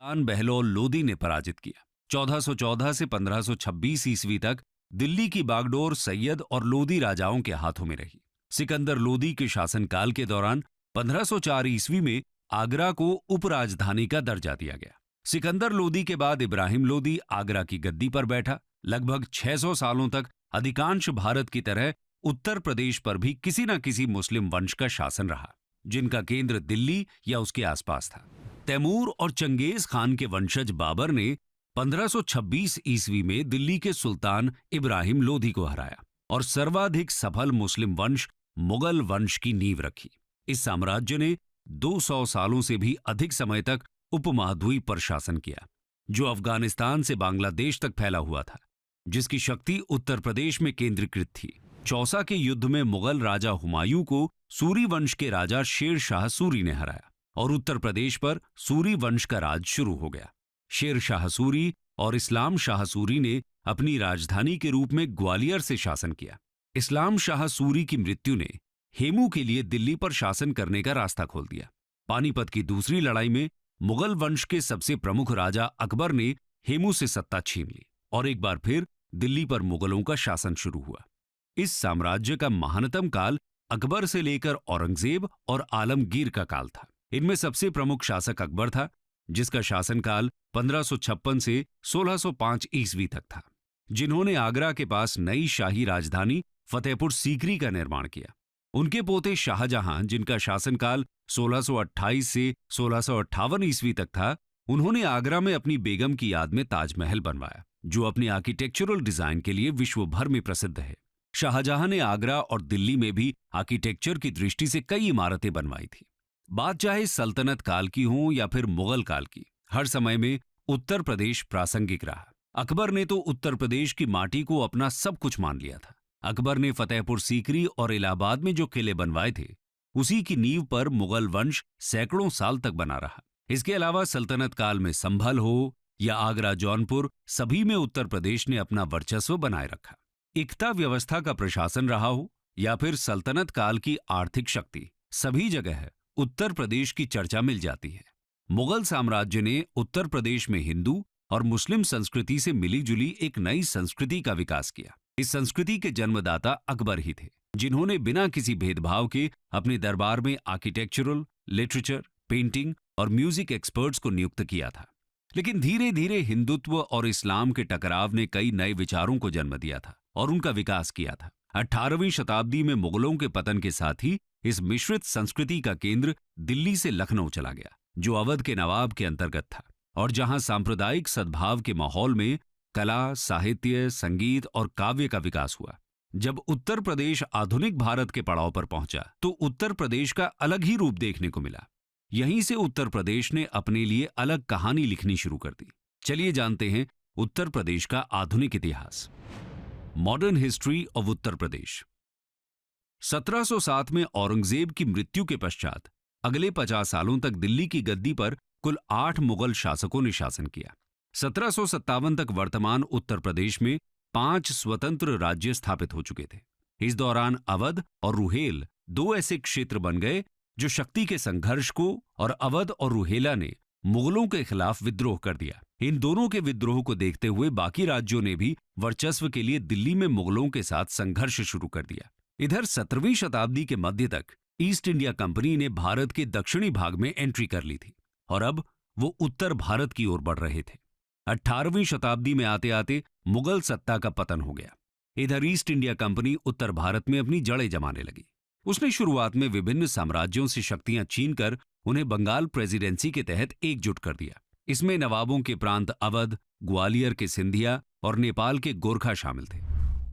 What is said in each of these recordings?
खान बहलोल लोदी ने पराजित किया। 1414 से 1526 ईस्वी तक दिल्ली की बागडोर सैयद और लोदी राजाओं के हाथों में रही। सिकंदर लोदी के शासनकाल के दौरान 1504 ईस्वी में आगरा को उपराजधानी का दर्जा दिया गया। सिकंदर लोदी के बाद इब्राहिम लोदी आगरा की गद्दी पर बैठा। लगभग 600 सालों तक अधिकांश भारत की तरह उत्तर प्रदेश पर भी किसी न किसी मुस्लिम वंश का शासन रहा, जिनका केंद्र दिल्ली या उसके आसपास था। तैमूर और चंगेज खान के वंशज बाबर ने 1526 ईस्वी में दिल्ली के सुल्तान इब्राहिम लोदी को हराया और सर्वाधिक सफल मुस्लिम वंश मुगल वंश की नींव रखी। इस साम्राज्य ने 200 सालों से भी अधिक समय तक उपमहाद्वीप पर शासन किया, जो अफगानिस्तान से बांग्लादेश तक फैला हुआ था, जिसकी शक्ति उत्तर प्रदेश में केंद्रीकृत थी। चौसा के युद्ध में मुगल राजा हुमायूं को सूरी वंश के राजा शेर शाह सूरी ने हराया और उत्तर प्रदेश पर सूरी वंश का राज शुरू हो गया। शेर शाह सूरी और इस्लाम शाह सूरी ने अपनी राजधानी के रूप में ग्वालियर से शासन किया। इस्लाम शाह सूरी की मृत्यु ने हेमू के लिए दिल्ली पर शासन करने का रास्ता खोल दिया। पानीपत की दूसरी लड़ाई में मुगल वंश के सबसे प्रमुख राजा अकबर ने हेमू से सत्ता छीन ली और एक बार फिर दिल्ली पर मुगलों का शासन शुरू हुआ। इस साम्राज्य का महानतम काल अकबर से लेकर औरंगजेब और आलमगीर का काल था। इनमें सबसे प्रमुख शासक अकबर था, जिसका शासनकाल 1556 से 1605 ईस्वी तक था, जिन्होंने आगरा के पास नई शाही राजधानी फतेहपुर सीकरी का निर्माण किया। उनके पोते शाहजहां, जिनका शासनकाल 1628 से 1658 ईस्वी तक था, उन्होंने आगरा में अपनी बेगम की याद में ताजमहल बनवाया, जो अपनी आर्किटेक्चरल डिजाइन के लिए विश्व भर में प्रसिद्ध है। शाहजहां ने आगरा और दिल्ली में भी आर्किटेक्चर की दृष्टि से कई इमारतें बनवाई थी। बात चाहे सल्तनत काल की हो या फिर मुगल काल की, हर समय में उत्तर प्रदेश प्रासंगिक रहा। अकबर ने तो उत्तर प्रदेश की माटी को अपना सब कुछ मान लिया था। अकबर ने फतेहपुर सीकरी और इलाहाबाद में जो किले बनवाए थे, उसी की नींव पर मुगल वंश सैकड़ों साल तक बना रहा। इसके अलावा सल्तनत काल में संभल हो या आगरा जौनपुर, सभी में उत्तर प्रदेश ने अपना वर्चस्व बनाए रखा। एकता व्यवस्था का प्रशासन रहा हो या फिर सल्तनत काल की आर्थिक शक्ति, सभी जगह उत्तर प्रदेश की चर्चा मिल जाती है। मुगल साम्राज्य ने उत्तर प्रदेश में हिंदू और मुस्लिम संस्कृति से मिली जुली एक नई संस्कृति का विकास किया। इस संस्कृति के जन्मदाता अकबर ही थे, जिन्होंने बिना किसी भेदभाव के अपने दरबार में आर्किटेक्चरल, लिटरेचर, पेंटिंग और म्यूजिक एक्सपर्ट्स को नियुक्त किया था। लेकिन धीरे धीरे हिंदुत्व और इस्लाम के टकराव ने कई नए विचारों को जन्म दिया था और उनका विकास किया था। 18वीं शताब्दी में मुगलों के पतन के साथ ही इस मिश्रित संस्कृति का केंद्र दिल्ली से लखनऊ चला गया, जो अवध के नवाब के अंतर्गत था और जहां सांप्रदायिक सद्भाव के माहौल में कला, साहित्य, संगीत और काव्य का विकास हुआ। जब उत्तर प्रदेश आधुनिक भारत के पड़ाव पर पहुंचा, तो उत्तर प्रदेश का अलग ही रूप देखने को मिला। यहीं से उत्तर प्रदेश ने अपने लिए अलग कहानी लिखनी शुरू कर दी। चलिए जानते हैं उत्तर प्रदेश का आधुनिक इतिहास। Modern history of Uttar Pradesh. 1707 में औरंगजेब की मृत्यु के पश्चात अगले 50 सालों तक दिल्ली की गद्दी पर कुल 8 मुगल शासकों ने शासन किया। 1757 तक वर्तमान उत्तर प्रदेश में 5 स्वतंत्र राज्य स्थापित हो चुके थे। इस दौरान अवध और रुहेल 2 ऐसे क्षेत्र बन गए जो शक्ति के संघर्ष को, और अवध और रुहेला ने मुगलों के खिलाफ विद्रोह कर दिया। इन दोनों के विद्रोह को देखते हुए बाकी राज्यों ने भी वर्चस्व के लिए दिल्ली में मुगलों के साथ संघर्ष शुरू कर दिया। इधर 17वीं शताब्दी के मध्य तक ईस्ट इंडिया कंपनी ने भारत के दक्षिणी भाग में एंट्री कर ली थी और अब वो उत्तर भारत की ओर बढ़ रहे थे। 18वीं शताब्दी में आते आते मुगल सत्ता का पतन हो गया। इधर ईस्ट इंडिया कंपनी उत्तर भारत में अपनी जड़ें जमाने लगी। उसने शुरुआत में विभिन्न साम्राज्यों से शक्तियां छीनकर उन्हें बंगाल प्रेसिडेंसी के तहत एकजुट कर दिया। इसमें नवाबों के प्रांत अवध, ग्वालियर के सिंधिया और नेपाल के गोरखा शामिल थे।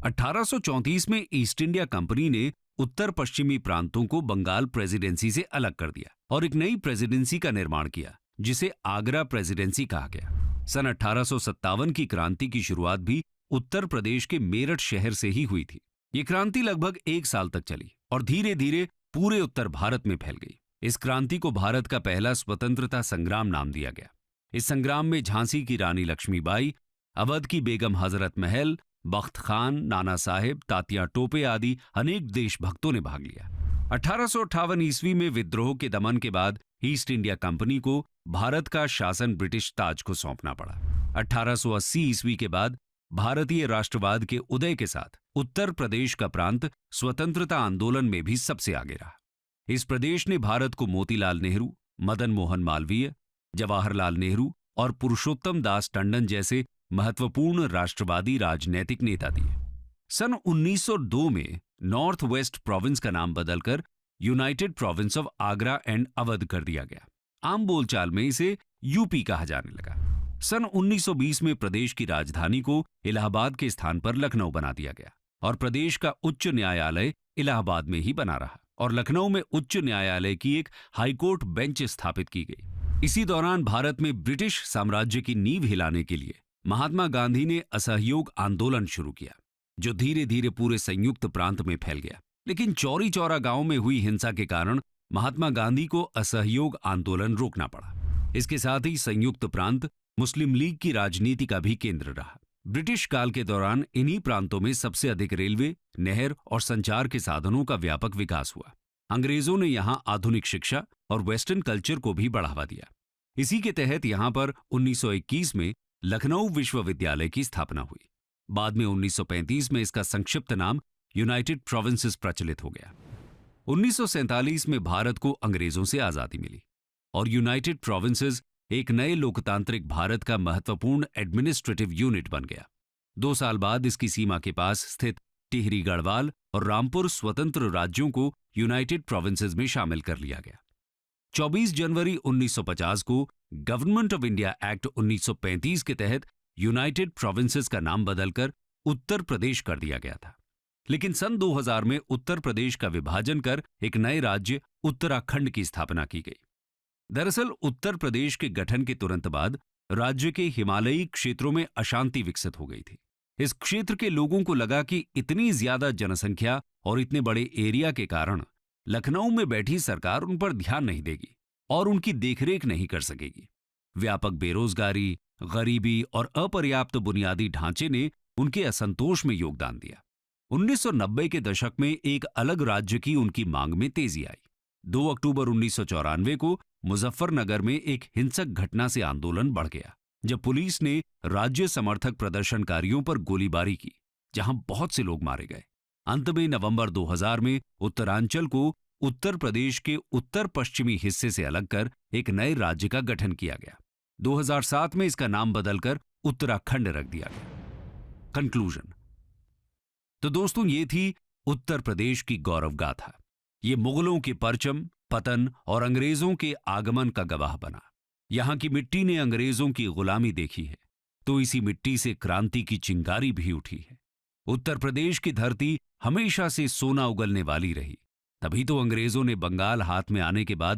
1834 में ईस्ट इंडिया कंपनी ने उत्तर पश्चिमी प्रांतों को बंगाल प्रेसिडेंसी से अलग कर दिया और एक नई प्रेसिडेंसी का निर्माण किया, जिसे आगरा प्रेसिडेंसी कहा गया। सन 1857 की क्रांति की शुरुआत भी उत्तर प्रदेश के मेरठ शहर से ही हुई थी। ये क्रांति लगभग 1 साल तक चली और धीरे धीरे पूरे उत्तर भारत में फैल गई। इस क्रांति को भारत का पहला स्वतंत्रता संग्राम नाम दिया गया। इस संग्राम में झांसी की रानी लक्ष्मीबाई, अवध की बेगम हजरत महल, बख्त खान, नाना साहेब, तात्या टोपे आदि अनेक देशभक्तों ने भाग लिया। 1858 ईस्वी में विद्रोह के दमन के बाद ईस्ट इंडिया कंपनी को भारत का शासन ब्रिटिश ताज को सौंपना पड़ा। 1880 ईस्वी के बाद भारतीय राष्ट्रवाद के उदय के साथ उत्तर प्रदेश का प्रांत स्वतंत्रता आंदोलन में भी सबसे आगे रहा। इस प्रदेश ने भारत को मोतीलाल नेहरू, मदन मोहन मालवीय, जवाहरलाल नेहरू और पुरुषोत्तम दास टंडन जैसे महत्वपूर्ण राष्ट्रवादी राजनैतिक नेता दिए। सन 1902 में नॉर्थ वेस्ट प्रोविंस का नाम बदलकर United province of Agra and Awadh कर दिया गया। आम बोलचाल में इसे यूपी कहा जाने लगा। सन 1920 में प्रदेश की राजधानी को इलाहाबाद के स्थान पर लखनऊ बना दिया गया और प्रदेश का उच्च न्यायालय इलाहाबाद में ही बना रहा और लखनऊ में उच्च न्यायालय की एक हाईकोर्ट बेंच स्थापित की गई। इसी दौरान भारत में ब्रिटिश साम्राज्य की नींव हिलाने के लिए महात्मा गांधी ने असहयोग आंदोलन शुरू किया, जो धीरे धीरे पूरे संयुक्त प्रांत में फैल गया। लेकिन चौरी चौरा गांव में हुई हिंसा के कारण महात्मा गांधी को असहयोग आंदोलन रोकना पड़ा। इसके साथ ही संयुक्त प्रांत मुस्लिम लीग की राजनीति का भी केंद्र रहा। ब्रिटिश काल के दौरान इन्हीं प्रांतों में सबसे अधिक रेलवे, नहर और संचार के साधनों का व्यापक विकास हुआ। अंग्रेजों ने यहां आधुनिक शिक्षा और वेस्टर्न कल्चर को भी बढ़ावा दिया। इसी के तहत यहां पर 1921 में लखनऊ विश्वविद्यालय की स्थापना हुई। बाद में 1935 में इसका संक्षिप्त नाम यूनाइटेड प्रोविंसेस प्रचलित हो गया। 1947 में भारत को अंग्रेजों से आजादी मिली और यूनाइटेड प्रोविंसेस एक नए लोकतांत्रिक भारत का महत्वपूर्ण एडमिनिस्ट्रेटिव यूनिट बन गया। 2 साल बाद इसकी सीमा के पास स्थित टिहरी गढ़वाल और रामपुर स्वतंत्र राज्यों को यूनाइटेड प्रोविंसेस में शामिल कर लिया गया। 24 जनवरी 1950 को गवर्नमेंट ऑफ इंडिया एक्ट 1935 के तहत यूनाइटेड प्रोविंसेस का नाम बदलकर उत्तर प्रदेश कर दिया गया था। लेकिन सन 2000 में उत्तर प्रदेश का विभाजन कर एक नए राज्य उत्तराखंड की स्थापना की गई। दरअसल उत्तर प्रदेश के गठन के तुरंत बाद राज्य के हिमालयी क्षेत्रों में अशांति विकसित हो गई थी। इस क्षेत्र के लोगों को लगा कि इतनी ज्यादा जनसंख्या और इतने बड़े एरिया के कारण लखनऊ में बैठी सरकार उन पर ध्यान नहीं देगी और उनकी देखरेख नहीं कर सकेगी। व्यापक बेरोजगारी, गरीबी और अपर्याप्त बुनियादी ढांचे ने उनके असंतोष में योगदान दिया। 1990 के दशक में एक अलग राज्य की उनकी मांग में तेजी आई। 2 अक्टूबर 1994 को मुजफ्फरनगर में एक हिंसक घटना से आंदोलन बढ़ गया, जब पुलिस ने राज्य समर्थक प्रदर्शनकारियों पर गोलीबारी की, जहां बहुत से लोग मारे गए। अंत में नवंबर 2000 में उत्तरांचल को उत्तर प्रदेश के उत्तर पश्चिमी हिस्से से अलग कर एक नए राज्य का गठन किया गया। 2007 में इसका नाम बदलकर उत्तराखंड रख दिया गया। कंक्लूजन। तो दोस्तों, ये थी उत्तर प्रदेश की गौरव गाथा। ये मुगलों के परचम, पतन और अंग्रेजों के आगमन का गवाह बना। यहां की मिट्टी ने अंग्रेजों की गुलामी देखी है, तो इसी मिट्टी से क्रांति की चिंगारी भी उठी है। उत्तर प्रदेश की धरती हमेशा से सोना उगलने वाली रही। तभी तो अंग्रेजों ने बंगाल हाथ में आने के बाद